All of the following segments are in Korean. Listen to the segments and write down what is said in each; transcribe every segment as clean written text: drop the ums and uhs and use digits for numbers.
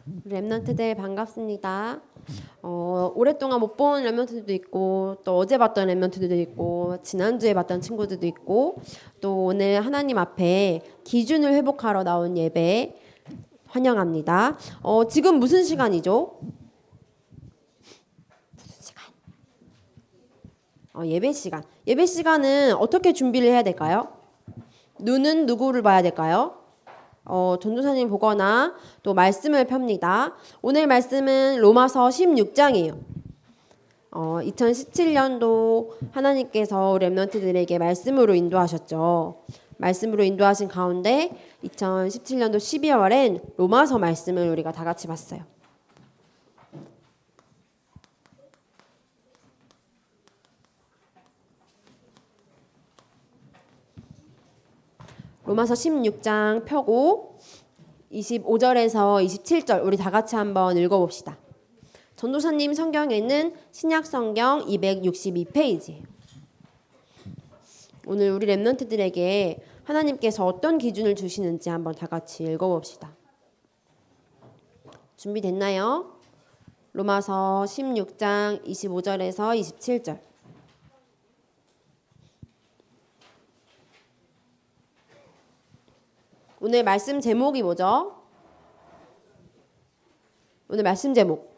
랩런트들 반갑습니다. 오랫동안 못 본 랩런트들도 있고 또 어제 봤던 랩런트들도 있고 지난주에 봤던 친구들도 있고 또 오늘 하나님 앞에 기준을 회복하러 나온 예배 환영합니다. 지금 무슨 시간이죠? 무슨 시간? 예배 시간. 예배 시간은 어떻게 준비를 해야 될까요? 눈은 누구를 봐야 될까요? 전도사님 보거나 또 말씀을 펴니다. 오늘 말씀은 로마서 16장이에요. 2017년도 하나님께서 랩런트들에게 말씀으로 인도하셨죠. 말씀으로 인도하신 가운데 2017년도 12월엔 로마서 말씀을 우리가 다 같이 봤어요. 로마서 16장 펴고 25절에서 27절 우리 다 같이 한번 읽어봅시다. 전도사님 성경에는 신약 성경 262페이지예요. 오늘 우리 랩런트들에게 하나님께서 어떤 기준을 주시는지 한번 다 같이 읽어봅시다. 준비됐나요? 로마서 16장 25절에서 27절. 오늘 말씀 제목이 뭐죠? 오늘 말씀 제목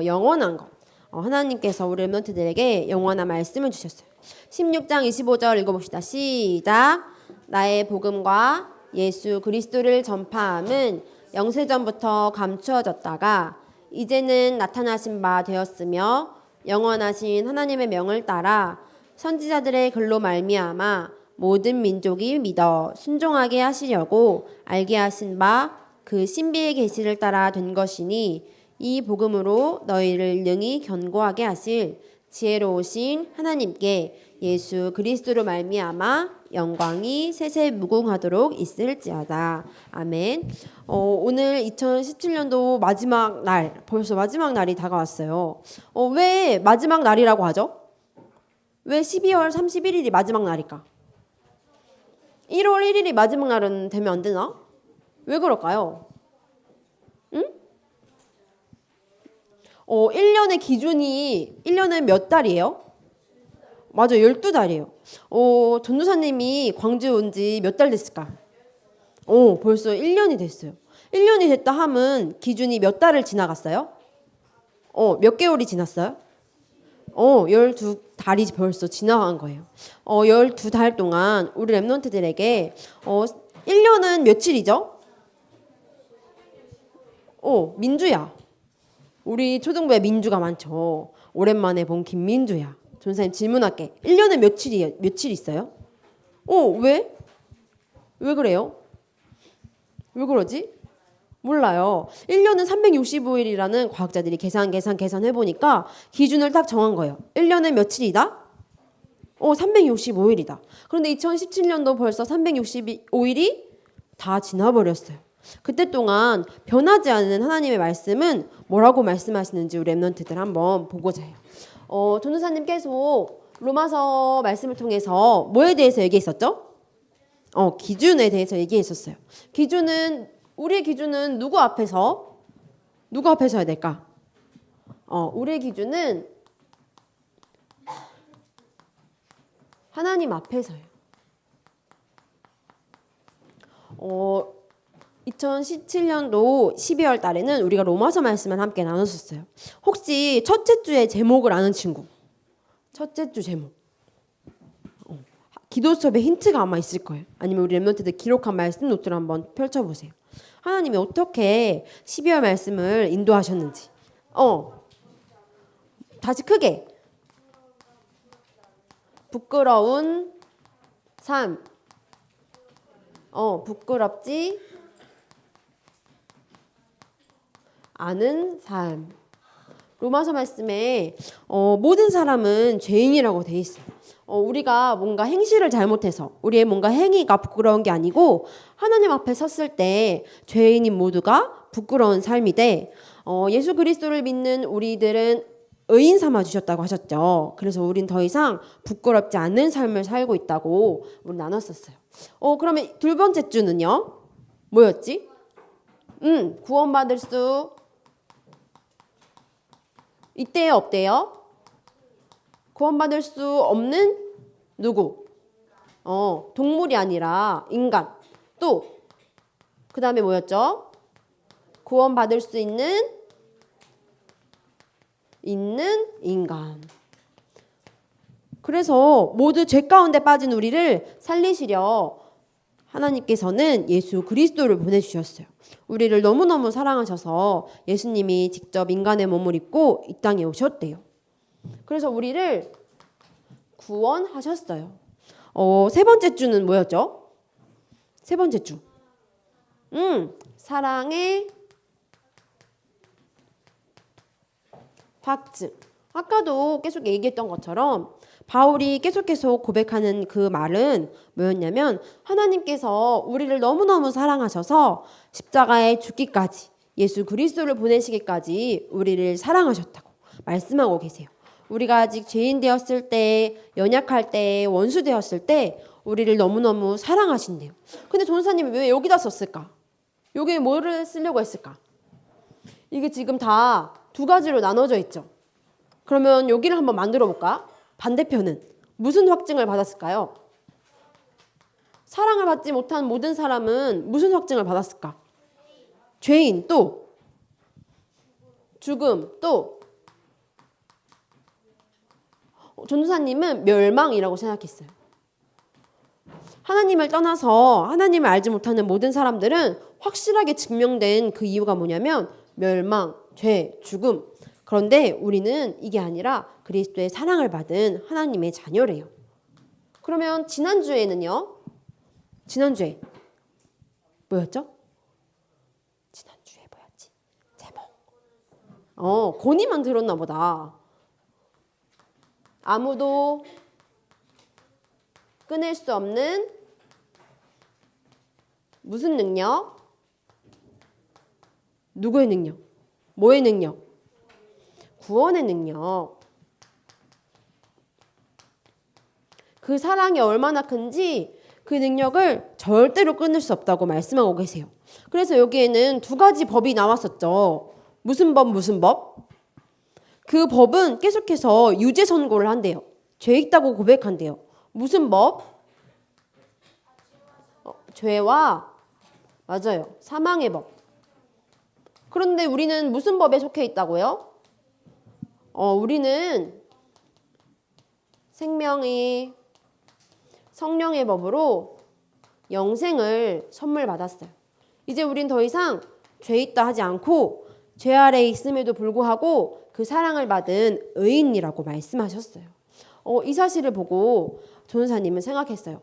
영원한 것. 하나님께서 우리 랩런트들에게 영원한 말씀을 주셨어요. 16장 25절 읽어봅시다. 시작. 나의 복음과 예수 그리스도를 전파함은 영세전부터 감추어졌다가 이제는 나타나신 바 되었으며 영원하신 하나님의 명을 따라 선지자들의 글로 말미암아 모든 민족이 믿어 순종하게 하시려고 알게 하신 바 그 신비의 계시를 따라 된 것이니 이 복음으로 너희를 능히 견고하게 하실 지혜로우신 하나님께 예수 그리스도로 말미암아 영광이 세세 무궁하도록 있을지어다. 아멘. 오늘 2017년도 마지막 날, 벌써 마지막 날이 다가왔어요. 왜 마지막 날이라고 하죠? 왜 12월 31일이 마지막 날일까? 1월 1일이 마지막 날은 되면 안 되나? 왜 그럴까요? 응? 1년의 기준이 1년은 몇 달이에요? 맞아요. 12달이에요. 전도사님이 광주 온 지 몇 달 됐을까? 벌써 1년이 됐어요. 1년이 됐다 함은 기준이 몇 달을 지나갔어요? 몇 개월이 지났어요? 12달이 벌써 지나간 거예요. 12달 동안 우리 랩런트들에게 1년은 며칠이죠? 민주야. 우리 초등부에 민주가 많죠. 오랜만에 본 김민주야. 전사님 질문할게. 1년에 며칠 있어요? 왜? 왜 그래요? 왜 그러지? 몰라요. 1년은 365일이라는 과학자들이 계산해보니까 기준을 딱 정한 거예요. 1년에 며칠이다? 365일이다. 그런데 2017년도 벌써 365일이 다 지나버렸어요. 그때 동안 변하지 않는 하나님의 말씀은 뭐라고 말씀하시는지 우리 랩런트들 한번 보고자 해요. 전도사님 계속 로마서 말씀을 통해서 뭐에 대해서 얘기했었죠? 기준에 대해서 얘기했었어요. 우리의 기준은 누구 앞에서 해야 될까? 우리의 기준은 하나님 앞에서요. 2017년도 12월 달에는 우리가 로마서 말씀을 함께 나눴었어요. 혹시 첫째 주의 제목을 아는 친구? 첫째 주 제목. 기도 수업에 힌트가 아마 있을 거예요. 아니면 우리 랩런트들 기록한 말씀 노트를 한번 펼쳐보세요. 하나님이 어떻게 12월 말씀을 인도하셨는지. 다시 크게. 부끄러운 삶. 부끄럽지 않은 삶. 로마서 말씀에 모든 사람은 죄인이라고 돼 있어요. 우리가 뭔가 행실을 잘못해서 우리의 뭔가 행위가 부끄러운 게 아니고 하나님 앞에 섰을 때 죄인인 모두가 부끄러운 삶이 돼. 예수 그리스도를 믿는 우리들은 의인 삼아 주셨다고 하셨죠. 그래서 우린 더 이상 부끄럽지 않은 삶을 살고 있다고 우리 나눴었어요. 그러면 두 번째 주는요? 뭐였지? 구원받을 수 있대요, 없대요? 구원받을 수 없는 누구? 동물이 아니라 인간. 또 그 다음에 뭐였죠? 구원받을 수 있는 인간. 그래서 모두 죄 가운데 빠진 우리를 살리시려 하나님께서는 예수 그리스도를 보내주셨어요. 우리를 너무너무 사랑하셔서 예수님이 직접 인간의 몸을 입고 이 땅에 오셨대요. 그래서 우리를 구원하셨어요. 세 번째 주는 뭐였죠? 세 번째 주. 사랑의 확증. 아까도 계속 얘기했던 것처럼 바울이 계속 고백하는 그 말은 뭐였냐면 하나님께서 우리를 너무너무 사랑하셔서 십자가에 죽기까지 예수 그리스도를 보내시기까지 우리를 사랑하셨다고 말씀하고 계세요. 우리가 아직 죄인 되었을 때, 연약할 때, 원수 되었을 때 우리를 너무너무 사랑하신대요. 근데 전사님이 왜 여기다 썼을까? 여기에 뭐를 쓰려고 했을까? 이게 지금 다 두 가지로 나눠져 있죠. 그러면 여기를 한번 만들어 볼까? 반대편은 무슨 확증을 받았을까요? 사랑을 받지 못한 모든 사람은 무슨 확증을 받았을까? 죄인, 또 죽음, 또 전도사님은 멸망이라고 생각했어요. 하나님을 떠나서 하나님을 알지 못하는 모든 사람들은 확실하게 증명된 그 이유가 뭐냐면 멸망, 죄, 죽음. 그런데 우리는 이게 아니라 그리스도의 사랑을 받은 하나님의 자녀래요. 그러면 지난주에는요? 지난주에 뭐였죠? 지난주에 뭐였지? 제목. 고니만 들었나 보다. 아무도 끊을 수 없는 무슨 능력? 누구의 능력? 뭐의 능력? 구원의 능력. 그 사랑이 얼마나 큰지 그 능력을 절대로 끊을 수 없다고 말씀하고 계세요. 그래서 여기에는 두 가지 법이 나왔었죠. 무슨 법, 무슨 법? 그 법은 계속해서 유죄 선고를 한대요. 죄 있다고 고백한대요. 무슨 법? 죄와 맞아요. 사망의 법. 그런데 우리는 무슨 법에 속해 있다고요? 우리는 생명이 성령의 법으로 영생을 선물 받았어요. 이제 우린 더 이상 죄 있다 하지 않고 죄 아래에 있음에도 불구하고 그 사랑을 받은 의인이라고 말씀하셨어요. 이 사실을 보고 전도사님은 생각했어요.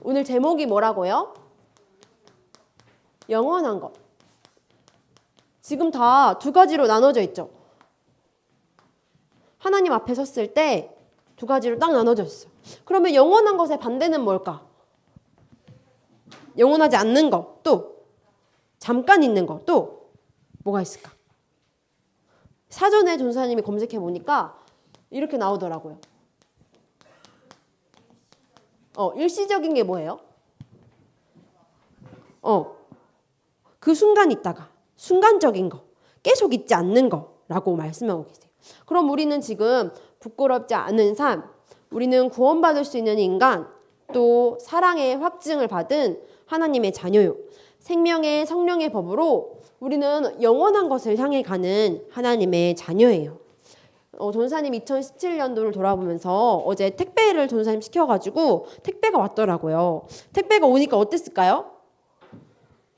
오늘 제목이 뭐라고요? 영원한 것. 지금 다 두 가지로 나눠져 있죠. 하나님 앞에 섰을 때 두 가지로 딱 나눠져 있어요. 그러면 영원한 것의 반대는 뭘까? 영원하지 않는 것, 또 잠깐 있는 것, 또 뭐가 있을까? 사전에 전도사님이 검색해 보니까 이렇게 나오더라고요. 일시적인 게 뭐예요? 그 순간 있다가 순간적인 거, 계속 있지 않는 거라고 말씀하고 계세요. 그럼 우리는 지금 부끄럽지 않은 삶, 우리는 구원받을 수 있는 인간, 또 사랑의 확증을 받은 하나님의 자녀요. 생명의 성령의 법으로 우리는 영원한 것을 향해 가는 하나님의 자녀예요. 전사님 2017년도를 돌아보면서 어제 택배를 전사님 시켜가지고 택배가 왔더라고요. 택배가 오니까 어땠을까요?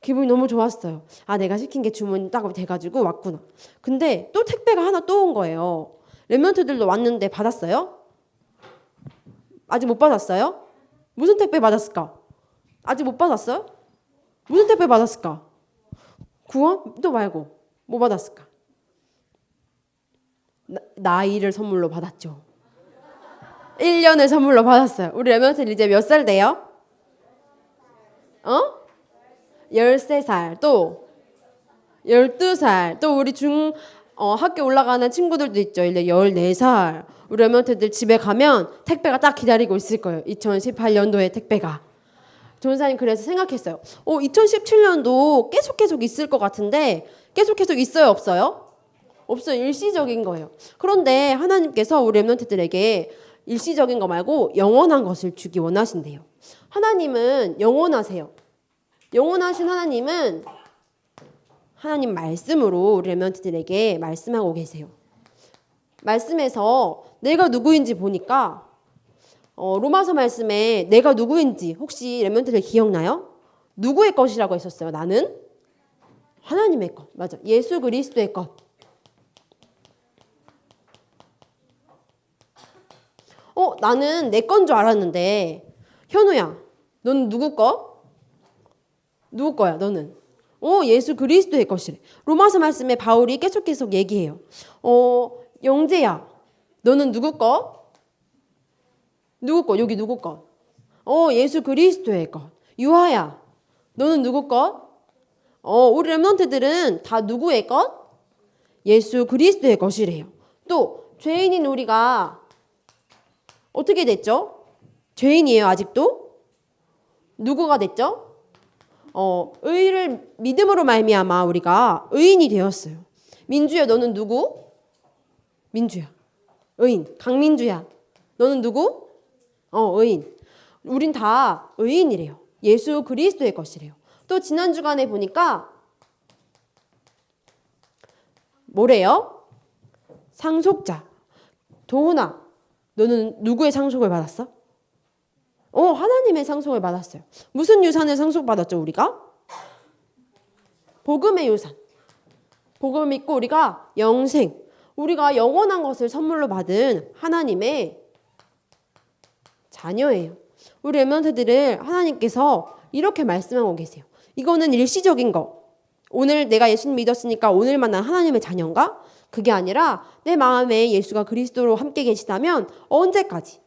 기분이 너무 좋았어요. 내가 시킨 게 주문이 딱 돼가지고 왔구나. 근데 또 택배가 하나 또 온 거예요. 랩런트들도 왔는데 받았어요? 아직 못 받았어요? 무슨 택배 받았을까? 아직 못 받았어요? 무슨 택배 받았을까? 구원? 또 말고 뭐 받았을까? 나이를 선물로 받았죠. 1년을 선물로 받았어요. 우리 랩런트들 이제 몇 살 돼요? 13살, 또 12살, 또 우리 학교 올라가는 친구들도 있죠. 이제 14살. 우리 랩런트들 집에 가면 택배가 딱 기다리고 있을 거예요. 2018년도에 택배가. 전사님 그래서 생각했어요. 2017년도 계속 있을 것 같은데 계속 있어요, 없어요? 없어요. 일시적인 거예요. 그런데 하나님께서 우리 렘넌트들에게 일시적인 거 말고 영원한 것을 주기 원하신대요. 하나님은 영원하세요. 영원하신 하나님은 하나님 말씀으로 우리 렘넌트들에게 말씀하고 계세요. 말씀에서 내가 누구인지 보니까 로마서 말씀에 내가 누구인지 혹시 렘넌트들 기억나요? 누구의 것이라고 했었어요? 나는 하나님의 것. 맞아. 예수 그리스도의 것. 나는 내 건 줄 알았는데 현우야, 넌 누구 거? 누구 거야, 너는? 예수 그리스도의 것이래. 로마서 말씀에 바울이 계속 얘기해요. 영재야, 너는 누구 거? 누구 거? 여기 누구 거? 예수 그리스도의 것. 유하야, 너는 누구 것? 우리 렘넌트들은 다 누구의 것? 예수 그리스도의 것이래요. 또 죄인인 우리가 어떻게 됐죠? 죄인이에요, 아직도? 누구가 됐죠? 의를 믿음으로 말미암아 우리가 의인이 되었어요. 민주야, 너는 누구? 민주야. 의인. 강민주야. 너는 누구? 의인. 우린 다 의인이래요. 예수 그리스도의 것이래요. 또 지난 주간에 보니까 뭐래요? 상속자. 도훈아, 너는 누구의 상속을 받았어? 하나님의 상속을 받았어요. 무슨 유산을 상속받았죠, 우리가? 복음의 유산. 복음을 믿고 우리가 영생, 우리가 영원한 것을 선물로 받은 하나님의 자녀예요. 우리 렘넌트들을 하나님께서 이렇게 말씀하고 계세요. 이거는 일시적인 거. 오늘 내가 예수님 믿었으니까 오늘만 난 하나님의 자녀인가? 그게 아니라 내 마음에 예수가 그리스도로 함께 계시다면 언제까지?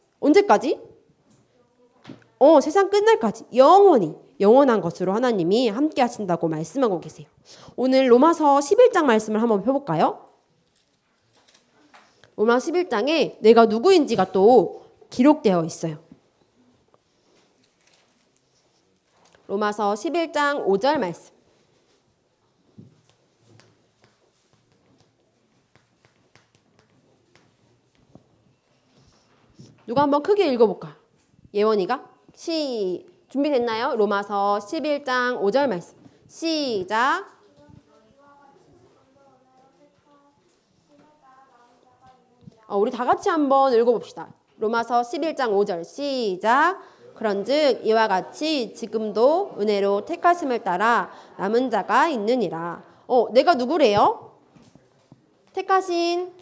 세상 끝날까지 영원히 영원한 것으로 하나님이 함께 하신다고 말씀하고 계세요. 오늘 로마서 11장 말씀을 한번 펴볼까요? 로마 11장에 내가 누구인지가 또 기록되어 있어요. 로마서 11장 5절 말씀. 누가 한번 크게 읽어볼까? 예원이가? 준비됐나요? 로마서 11장 5절 말씀. 시작. 우리 다 같이 한번 읽어봅시다. 로마서 11장 5절 시작. 그런즉 이와 같이 지금도 은혜로 택하심을 따라 남은 자가 있느니라. 내가 누구래요? 택하신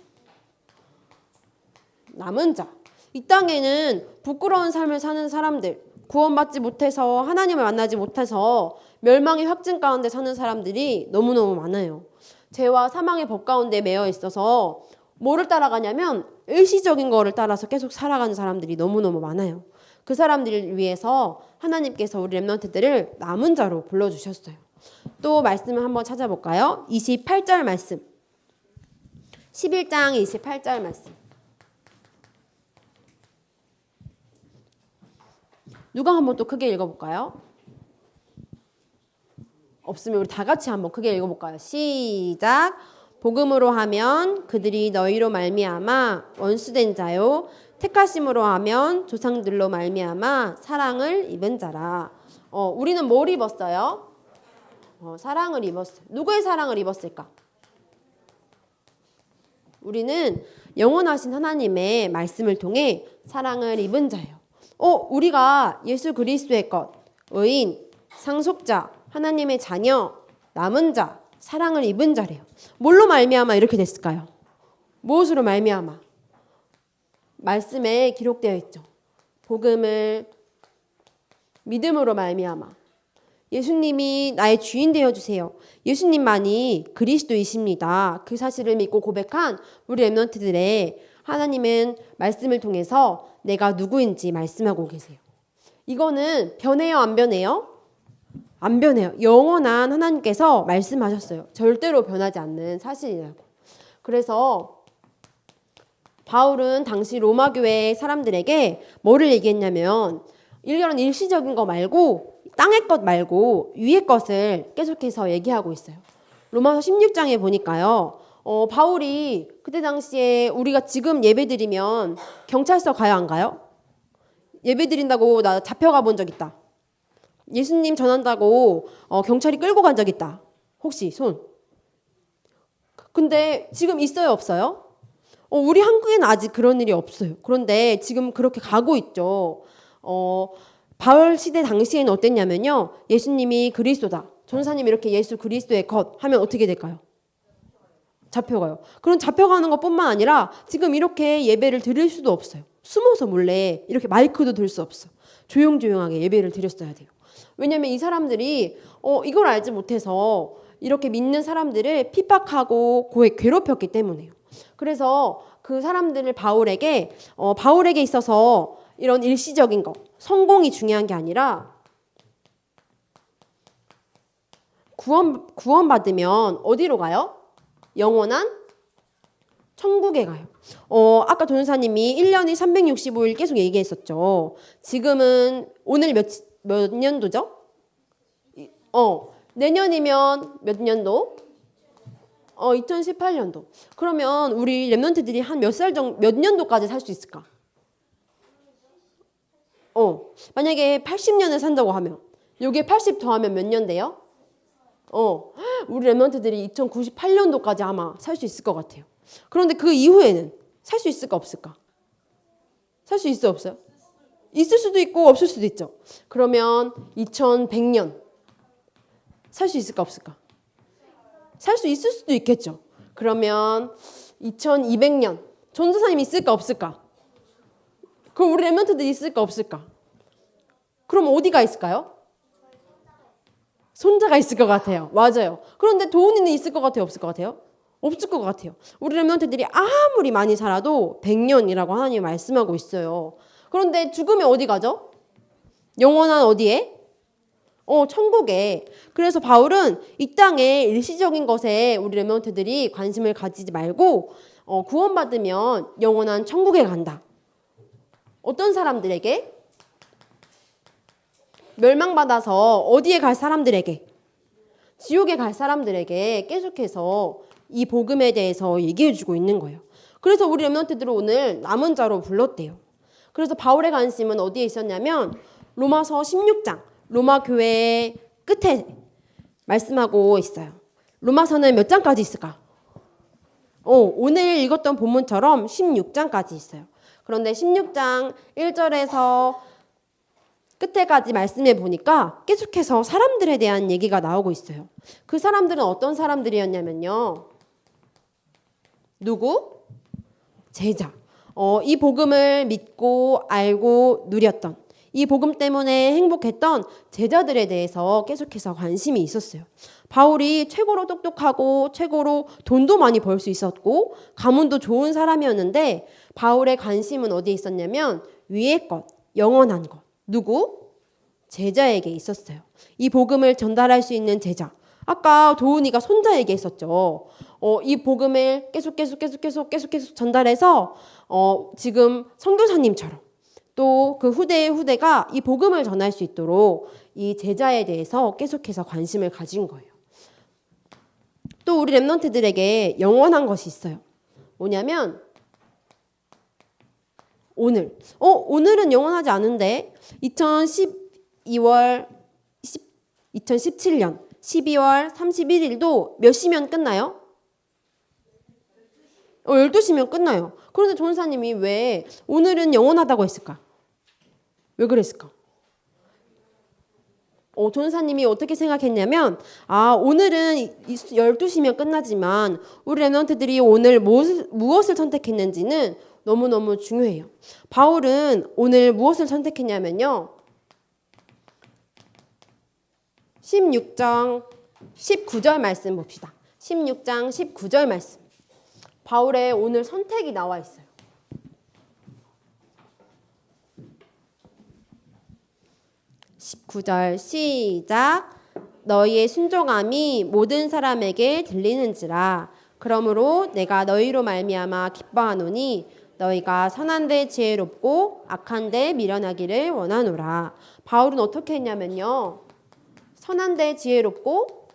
남은 자. 이 땅에는 부끄러운 삶을 사는 사람들, 구원받지 못해서 하나님을 만나지 못해서 멸망의 확증 가운데 사는 사람들이 너무너무 많아요. 죄와 사망의 법 가운데 매여 있어서 뭐를 따라가냐면 일시적인 거를 따라서 계속 살아가는 사람들이 너무너무 많아요. 그 사람들을 위해서 하나님께서 우리 렘넌트들을 남은 자로 불러주셨어요. 또 말씀을 한번 찾아볼까요? 28절 말씀. 11장 28절 말씀. 누가 한번 또 크게 읽어볼까요? 없으면 우리 다 같이 한번 크게 읽어볼까요? 시작. 복음으로 하면 그들이 너희로 말미암아 원수된 자요 택하심으로 하면 조상들로 말미암아 사랑을 입은 자라. 우리는 뭘 입었어요? 사랑을 입었어요. 누구의 사랑을 입었을까? 우리는 영원하신 하나님의 말씀을 통해 사랑을 입은 자예요. 우리가 예수 그리스도의 것, 의인, 상속자, 하나님의 자녀, 남은 자, 사랑을 입은 자래요. 뭘로 말미암아 이렇게 됐을까요? 무엇으로 말미암아? 말씀에 기록되어 있죠. 복음을 믿음으로 말미암아. 예수님이 나의 주인 되어주세요. 예수님만이 그리스도이십니다. 그 사실을 믿고 고백한 우리 렘넌트들의 하나님은 말씀을 통해서 내가 누구인지 말씀하고 계세요. 이거는 변해요, 안 변해요? 안 변해요. 영원한 하나님께서 말씀하셨어요. 절대로 변하지 않는 사실이라고. 그래서 바울은 당시 로마 교회 사람들에게 뭐를 얘기했냐면 이런 일시적인 거 말고 땅의 것 말고 위의 것을 계속해서 얘기하고 있어요. 로마서 16장에 보니까요. 바울이 그때 당시에 우리가 지금 예배드리면 경찰서 가야 안 가요? 예배드린다고 나 잡혀가 본 적 있다. 예수님 전한다고 경찰이 끌고 간 적 있다. 혹시 손? 근데 지금 있어요, 없어요? 우리 한국에는 아직 그런 일이 없어요. 그런데 지금 그렇게 가고 있죠. 바울 시대 당시에는 어땠냐면요. 예수님이 그리스도다. 전사님이 이렇게 예수 그리스도의 것 하면 어떻게 될까요? 잡혀가요. 그럼 잡혀가는 것뿐만 아니라 지금 이렇게 예배를 드릴 수도 없어요. 숨어서 몰래 이렇게 마이크도 들 수 없어. 조용조용하게 예배를 드렸어야 돼요. 왜냐하면 이 사람들이 이걸 알지 못해서 이렇게 믿는 사람들을 핍박하고 괴롭혔기 때문에요. 그래서 그 사람들을 바울에게 있어서 이런 일시적인 거, 성공이 중요한 게 아니라 구원받으면 어디로 가요? 영원한 천국에 가요. 아까 전사님이 1년이 365일 계속 얘기했었죠. 지금은 오늘 몇 년도죠? 내년이면 몇 년도? 2018년도. 그러면 우리 랩런트들이 한 몇 년도까지 살 수 있을까? 만약에 80년을 산다고 하면 여기에 80 더하면 몇 년 돼요? 우리 랩런트들이 2098년도까지 아마 살 수 있을 것 같아요. 그런데 그 이후에는 살 수 있을까 없을까? 살 수 있어 없어요? 있을 수도 있고 없을 수도 있죠. 그러면 2100년 살 수 있을까 없을까? 살 수 있을 수도 있겠죠. 그러면 2200년 전도사님 있을까 없을까? 그럼 우리 랩런트들 있을까 없을까? 그럼 어디가 있을까요? 손자가 있을 것 같아요. 맞아요. 그런데 도훈이는 있을 것 같아요? 없을 것 같아요? 없을 것 같아요. 우리 랩런트들이 아무리 많이 살아도 100년이라고 하나님이 말씀하고 있어요. 그런데 죽으면 어디 가죠? 영원한 어디에? 천국에. 그래서 바울은 이 땅의 일시적인 것에 우리 랩런트들이 관심을 가지지 말고 구원받으면 영원한 천국에 간다. 어떤 사람들에게? 멸망받아서 어디에 갈 사람들에게? 지옥에 갈 사람들에게 계속해서 이 복음에 대해서 얘기해주고 있는 거예요. 그래서 우리 랩런트들을 오늘 남은 자로 불렀대요. 그래서 바울의 관심은 어디에 있었냐면 로마서 16장 로마 교회의 끝에 말씀하고 있어요. 로마서는 몇 장까지 있을까? 오늘 읽었던 본문처럼 16장까지 있어요. 그런데 16장 1절에서 끝에까지 말씀해 보니까 계속해서 사람들에 대한 얘기가 나오고 있어요. 그 사람들은 어떤 사람들이었냐면요. 누구? 제자. 이 복음을 믿고 알고 누렸던 이 복음 때문에 행복했던 제자들에 대해서 계속해서 관심이 있었어요. 바울이 최고로 똑똑하고 최고로 돈도 많이 벌 수 있었고 가문도 좋은 사람이었는데 바울의 관심은 어디에 있었냐면 위의 것, 영원한 것. 누구? 제자에게 있었어요. 이 복음을 전달할 수 있는 제자. 아까 도훈이가 손자 얘기했었죠. 이 복음을 계속 전달해서 지금 선교사님처럼 또 그 후대의 후대가 이 복음을 전할 수 있도록 이 제자에 대해서 계속해서 관심을 가진 거예요. 또 우리 랩런트들에게 영원한 것이 있어요. 뭐냐면 오늘. 오늘은 영원하지 않은데 2017년 12월 31일도 몇 시면 끝나요? 12시면 끝나요. 그런데 전사님이 왜 오늘은 영원하다고 했을까? 왜 그랬을까? 전사님이 어떻게 생각했냐면 오늘은 12시면 끝나지만 우리 랩런트들이 오늘 무엇을 선택했는지는 너무너무 중요해요. 바울은 오늘 무엇을 선택했냐면요. 16장 19절 말씀 봅시다. 16장 19절 말씀. 바울의 오늘 선택이 나와 있어요. 19절 시작. 너희의 순종함이 모든 사람에게 들리는지라. 그러므로 내가 너희로 말미암아 기뻐하노니 너희가 선한데 지혜롭고 악한데 미련하기를 원하노라. 바울은 어떻게 했냐면요. 선한데 지혜롭고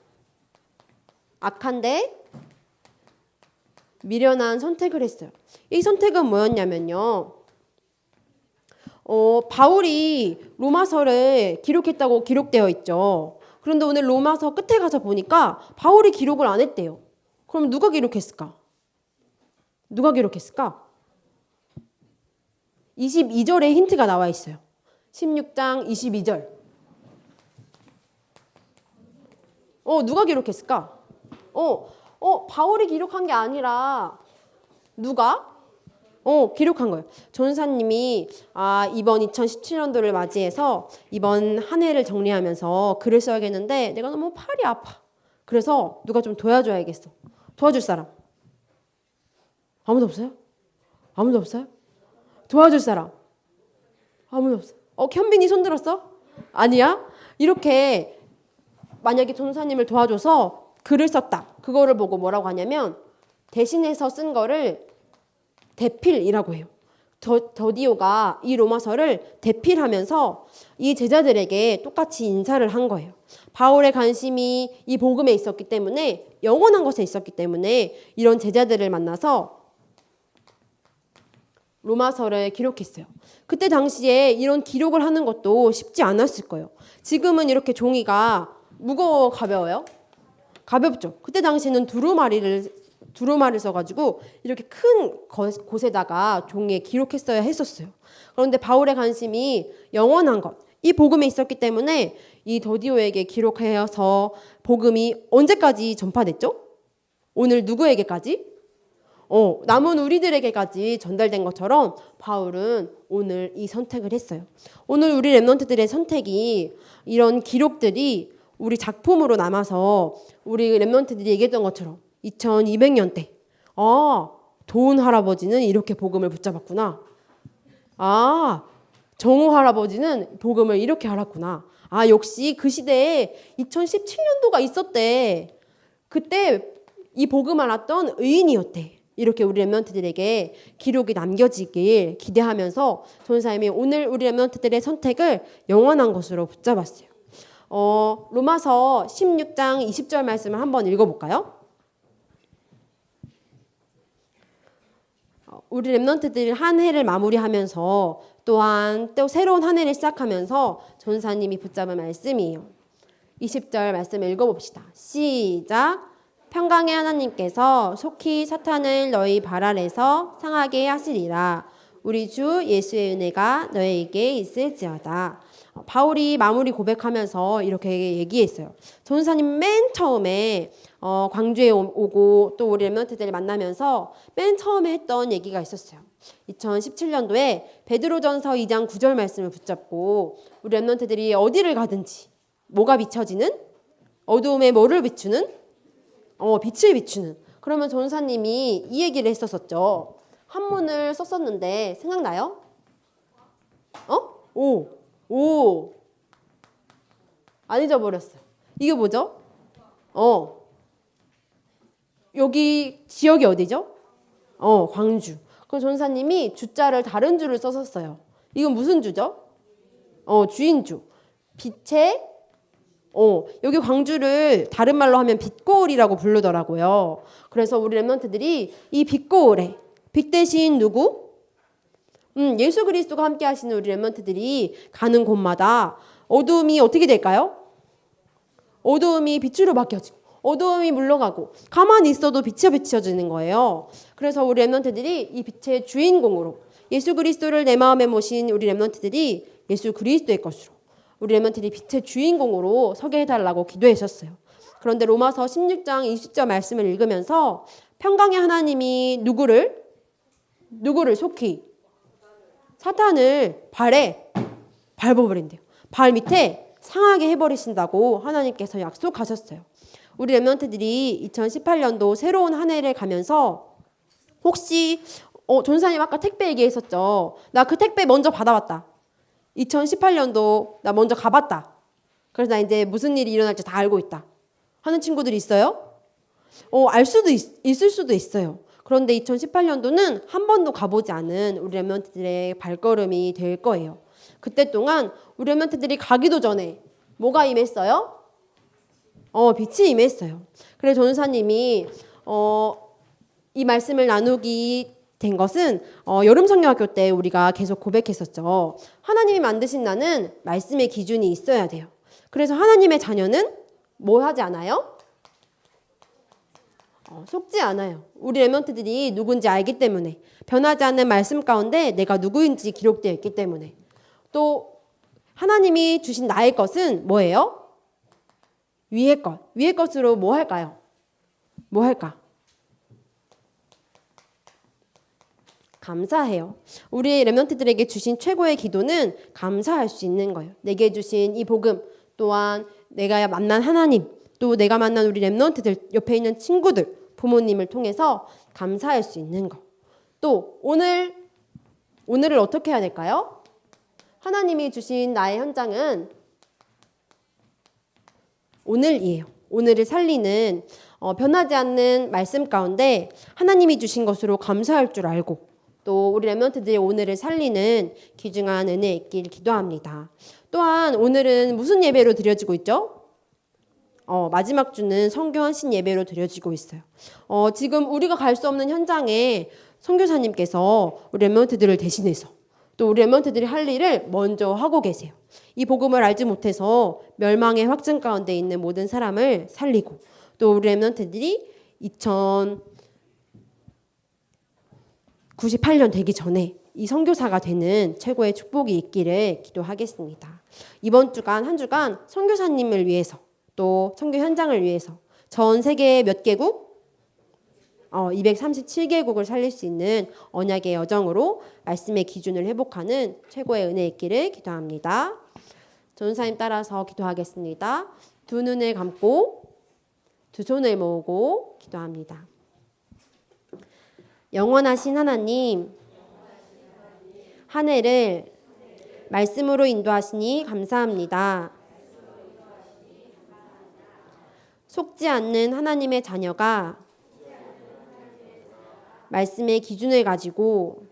악한데 미련한 선택을 했어요. 이 선택은 뭐였냐면요. 바울이 로마서를 기록했다고 기록되어 있죠. 그런데 오늘 로마서 끝에 가서 보니까 바울이 기록을 안 했대요. 그럼 누가 기록했을까? 누가 기록했을까? 22절에 힌트가 나와 있어요. 16장 22절. 누가 기록했을까? 바울이 기록한 게 아니라 누가? 기록한 거예요. 전사님이 이번 2017년도를 맞이해서 이번 한 해를 정리하면서 글을 써야겠는데 내가 너무 팔이 아파. 그래서 누가 좀 도와줘야겠어. 도와줄 사람? 아무도 없어요? 아무도 없어요? 도와줄 사람? 아무도 없어. 현빈이 손 들었어? 아니야? 이렇게 만약에 전사님을 도와줘서 글을 썼다. 그거를 보고 뭐라고 하냐면 대신해서 쓴 거를 대필이라고 해요. 더디오가 이 로마서를 대필하면서 이 제자들에게 똑같이 인사를 한 거예요. 바울의 관심이 이 복음에 있었기 때문에 영원한 것에 있었기 때문에 이런 제자들을 만나서 로마서를 기록했어요. 그때 당시에 이런 기록을 하는 것도 쉽지 않았을 거예요. 지금은 이렇게 종이가 무거워 가벼워요? 가볍죠. 그때 당시에는 두루마리를 써가지고 이렇게 큰 곳에다가 종이에 기록했어야 했었어요. 그런데 바울의 관심이 영원한 것, 이 복음에 있었기 때문에 이 더디오에게 기록해서 복음이 언제까지 전파됐죠? 오늘 누구에게까지? 남은 우리들에게까지 전달된 것처럼 바울은 오늘 이 선택을 했어요. 오늘 우리 랩런트들의 선택이 이런 기록들이 우리 작품으로 남아서 우리 랩런트들이 얘기했던 것처럼 2200년 때 도훈 할아버지는 이렇게 복음을 붙잡았구나. 정호 할아버지는 복음을 이렇게 알았구나. 역시 그 시대에 2017년도가 있었대. 그때 이 복음 알았던 의인이었대. 이렇게 우리 랩런트들에게 기록이 남겨지길 기대하면서 전사님이 오늘 우리 랩런트들의 선택을 영원한 것으로 붙잡았어요. 로마서 16장 20절 말씀을 한번 읽어볼까요? 우리 랩런트들이 한 해를 마무리하면서 또한 또 새로운 한 해를 시작하면서 전사님이 붙잡은 말씀이에요. 20절 말씀을 읽어봅시다. 시작. 평강의 하나님께서 속히 사탄을 너희 발 아래서 상하게 하시리라. 우리 주 예수의 은혜가 너희에게 있을지어다. 바울이 마무리 고백하면서 이렇게 얘기했어요. 전사님 맨 처음에 광주에 오고 또 우리 랩런트들을 만나면서 맨 처음에 했던 얘기가 있었어요. 2017년도에 베드로전서 2장 9절 말씀을 붙잡고 우리 랩런트들이 어디를 가든지 뭐가 비춰지는? 어두움에 뭐를 비추는? 빛을 비추는. 그러면 전사님이 이 얘기를 했었었죠. 한문을 썼었는데 생각나요? 안 잊어버렸어요. 이게 뭐죠? 여기 지역이 어디죠? 광주. 그럼 전사님이 주자를 다른 주를 썼었어요. 이건 무슨 주죠? 주인주. 빛의 여기 광주를 다른 말로 하면 빛고울이라고 부르더라고요. 그래서 우리 랩런트들이 이 빛고울에 빛 대신 누구? 예수 그리스도가 함께 하시는 우리 랩런트들이 가는 곳마다 어두움이 어떻게 될까요? 어두움이 빛으로 바뀌어지고 어두움이 물러가고 가만히 있어도 빛이 비춰지는 거예요. 그래서 우리 랩런트들이 이 빛의 주인공으로 예수 그리스도를 내 마음에 모신 우리 랩런트들이 예수 그리스도의 것으로 우리 랩런트들이 빛의 주인공으로 서게 해달라고 기도했었어요. 그런데 로마서 16장 20절 말씀을 읽으면서 평강의 하나님이 누구를 속히 사탄을 발에 밟아버린대요. 발 밑에 상하게 해버리신다고 하나님께서 약속하셨어요. 우리 랩런트들이 2018년도 새로운 한 해를 가면서 혹시 전사님 아까 택배 얘기했었죠. 나 그 택배 먼저 받아왔다. 2018년도 나 먼저 가봤다. 그래서 나 이제 무슨 일이 일어날지 다 알고 있다 하는 친구들이 있어요? 알 수도 있을 수도 있어요. 그런데 2018년도는 한 번도 가보지 않은 우리 랩런트들의 발걸음이 될 거예요. 그때 동안 우리 랩런트들이 가기도 전에 뭐가 임했어요? 빛이 임했어요. 그래서 전도사님이 이 말씀을 나누기 된 것은 여름 성경학교 때 우리가 계속 고백했었죠. 하나님이 만드신 나는 말씀의 기준이 있어야 돼요. 그래서 하나님의 자녀는 뭐 하지 않아요? 속지 않아요. 우리 랩런트들이 누군지 알기 때문에, 변하지 않는 말씀 가운데 내가 누구인지 기록되어 있기 때문에, 또 하나님이 주신 나의 것은 뭐예요? 위의 것. 위의 것으로 뭐 할까요? 뭐 할까? 감사해요. 우리 랩런트들에게 주신 최고의 기도는 감사할 수 있는 거예요. 내게 주신 이 복음, 또한 내가 만난 하나님, 또 내가 만난 우리 랩런트들, 옆에 있는 친구들, 부모님을 통해서 감사할 수 있는 거. 또 오늘을 어떻게 해야 될까요? 하나님이 주신 나의 현장은 오늘이에요. 오늘을 살리는 변하지 않는 말씀 가운데 하나님이 주신 것으로 감사할 줄 알고, 또 우리 랩런트들이 오늘을 살리는 귀중한 은혜 있길 기도합니다. 또한 오늘은 무슨 예배로 드려지고 있죠? 마지막 주는 선교 헌신 예배로 드려지고 있어요. 지금 우리가 갈 수 없는 현장에 선교사님께서 우리 랩런트들을 대신해서 또 우리 랩런트들이 할 일을 먼저 하고 계세요. 이 복음을 알지 못해서 멸망의 확증 가운데 있는 모든 사람을 살리고, 또 우리 랩런트들이 2098년 되기 전에 이 선교사가 되는 최고의 축복이 있기를 기도하겠습니다. 이번 주간 한 주간 선교사님을 위해서, 또 선교 현장을 위해서 전 세계 몇 개국? 237개국을 살릴 수 있는 언약의 여정으로 말씀의 기준을 회복하는 최고의 은혜 있기를 기도합니다. 전사님 따라서 기도하겠습니다. 두 눈을 감고 두 손을 모으고 기도합니다. 영원하신 하나님, 한 해를 말씀으로 인도하시니 감사합니다. 속지 않는 하나님의 자녀가 말씀의 기준을 가지고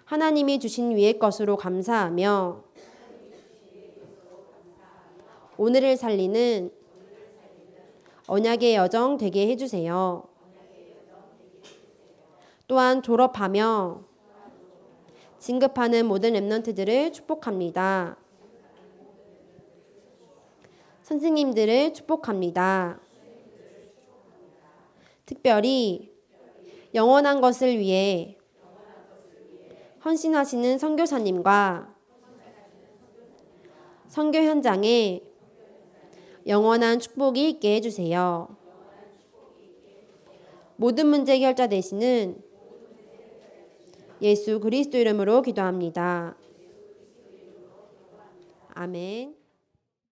하나님이 주신 위의 것으로 감사하며 오늘을 살리는 언약의 여정 되게 해주세요. 또한 졸업하며 진급하는 모든 랩런트들을 축복합니다. 선생님들을 축복합니다. 특별히 영원한 것을 위해 헌신하시는 선교사님과 선교 현장에 영원한 축복이 있게 해주세요. 모든 문제 해결자 되시는 예수 그리스도 이름으로 기도합니다. 아멘.